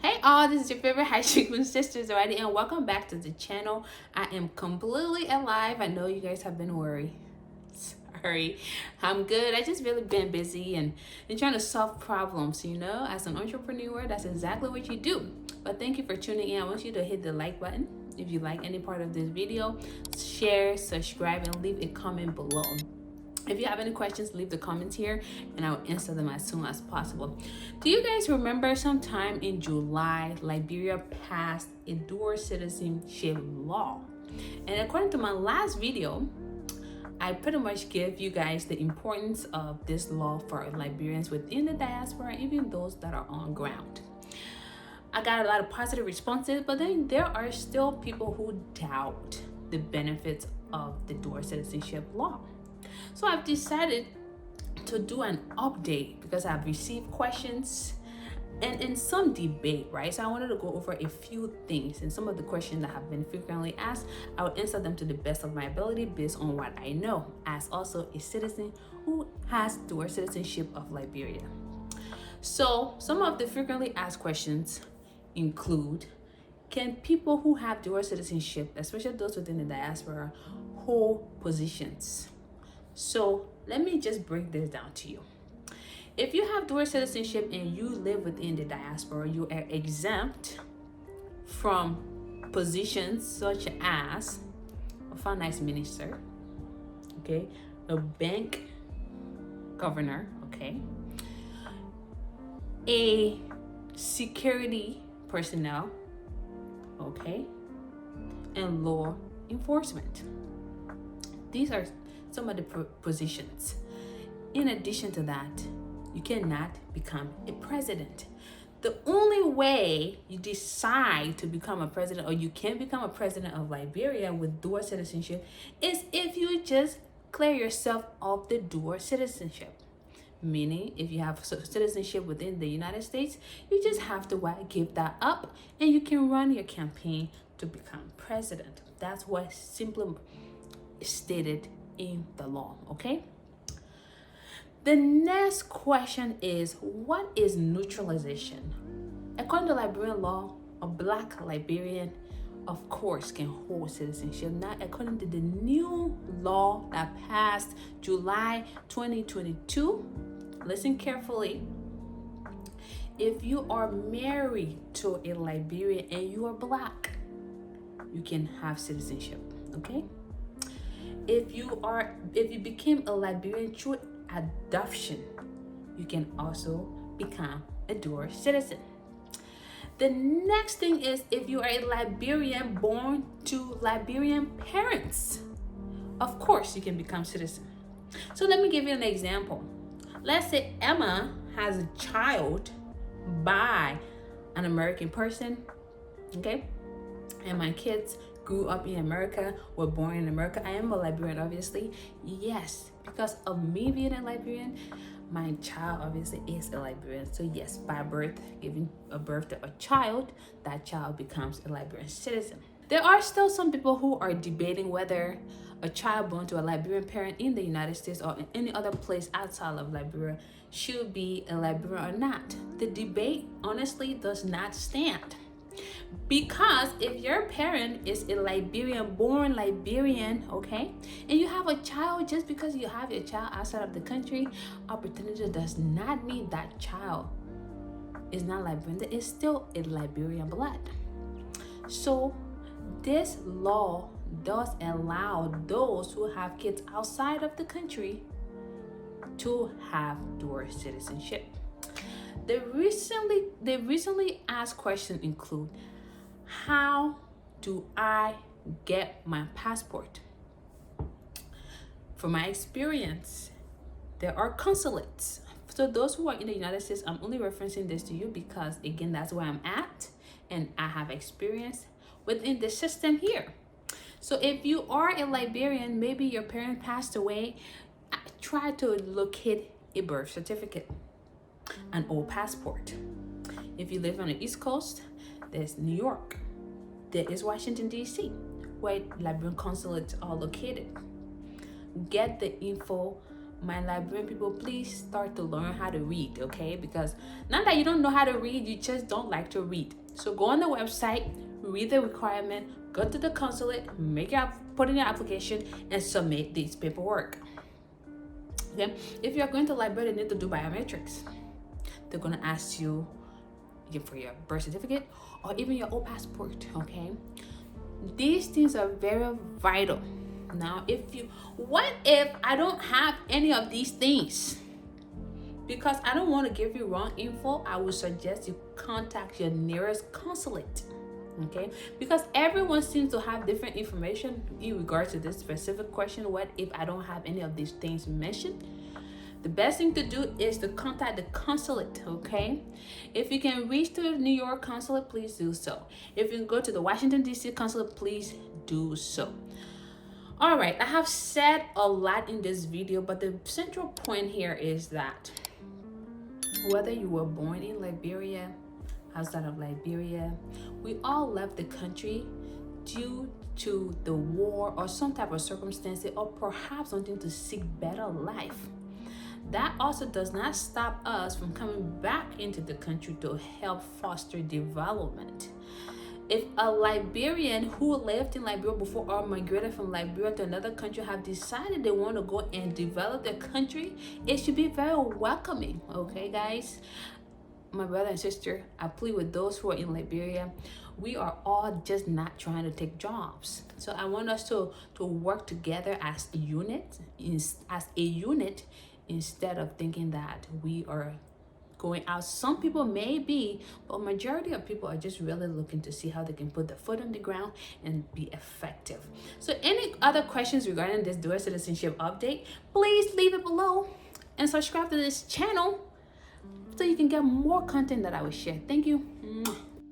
Hey all, this is your favorite high school sister Zawadi, and welcome back to the channel. I am completely alive. I know you guys have been worried. Sorry, I'm good. I just really been busy and trying to solve problems. As an entrepreneur, that's exactly what you do. But thank you for tuning in. I want you to hit the like button if you like any part of this video. Share, subscribe, and leave a comment below. If you have any questions, leave the comments here and I will answer them as soon as possible. Do you guys remember sometime in July, Liberia passed a dual citizenship law? And according to my last video, I pretty much give you guys the importance of this law for Liberians within the diaspora, even those that are on ground. I got a lot of positive responses, but then there are still people who doubt the benefits of the dual citizenship law. So I've decided to do an update because I've received questions and in some debate, right? So I wanted to go over a few things, and some of the questions that have been frequently asked, I will answer them to the best of my ability based on what I know, as also a citizen who has dual citizenship of Liberia. So some of the frequently asked questions include, can people who have dual citizenship, especially those within the diaspora, hold positions? So let me just break this down to you. If you have dual citizenship and you live within the diaspora, you are exempt from positions such as a finance minister, okay, a bank governor, okay, a security personnel, okay, and law enforcement. These are some of the positions. In addition to that, you cannot become a president. The only way you decide to become a president, or you can become a president of Liberia with dual citizenship, is if you just clear yourself of the dual citizenship. Meaning, if you have citizenship within the United States, you just have to give that up and you can run your campaign to become president. That's what simply stated in the law, okay? The next question is, what is neutralization? According to Liberian law, a Black Liberian, of course, can hold citizenship. Now, according to the new law that passed July 2022, listen carefully. If you are married to a Liberian and you are Black, you can have citizenship, okay? If you became a Liberian through adoption, you can also become a dual citizen. The next thing is, if you are a Liberian born to Liberian parents, of course you can become citizen. So let me give you an example. Let's say Emma has a child by an American person, okay? And my kids grew up in America, were born in America. I am a Liberian, obviously. Yes, because of me being a Liberian, my child obviously is a Liberian. So yes, by birth, giving a birth to a child, that child becomes a Liberian citizen. There are still some people who are debating whether a child born to a Liberian parent in the United States or in any other place outside of Liberia should be a Liberian or not. The debate honestly does not stand. Because if your parent is a Liberian, born Liberian, okay, and you have a child, just because you have your child outside of the country, opportunity does not mean that child is not Liberian. There is still a Liberian blood. So this law does allow those who have kids outside of the country to have dual citizenship. The recently asked questions include, how do I get my passport? From my experience, there are consulates. So those who are in the United States, I'm only referencing this to you because, again, that's where I'm at and I have experience within the system here. So if you are a Liberian, maybe your parent passed away, try to locate a birth certificate, an old passport. If you live on the East Coast, there's New York. There is Washington, D.C., where Liberian consulates are located. Get the info my Liberian people, please start to learn how to read, okay? Because not that you don't know how to read, you just don't like to read. So go on the website, read the requirement, go to the consulate, put in your application, and submit this paperwork. Okay? If you're going to Liberia, they need to do biometrics. They're gonna ask you for your birth certificate or even your old passport, okay? These things are very vital. Now, what if I don't have any of these things? Because I don't want to give you wrong info, I would suggest you contact your nearest consulate, okay? Because everyone seems to have different information in regards to this specific question. What if I don't have any of these things mentioned? The best thing to do is to contact the consulate, okay? If you can reach to the New York consulate, please do so. If you can go to the Washington, D.C. consulate, please do so. All right, I have said a lot in this video, but the central point here is that whether you were born in Liberia, outside of Liberia, we all left the country due to the war or some type of circumstance, or perhaps something to seek better life. That also does not stop us from coming back into the country to help foster development. If a Liberian who lived in Liberia before or migrated from Liberia to another country have decided they want to go and develop their country, it should be very welcoming, okay, guys? My brother and sister, I plead with those who are in Liberia. We are all just not trying to take jobs. So I want us to work together as a unit, instead of thinking that we are going out. Some people may be, but majority of people are just really looking to see how they can put their foot on the ground and be effective. So any other questions regarding this dual citizenship update, please leave it below and subscribe to this channel so you can get more content that I will share. Thank you.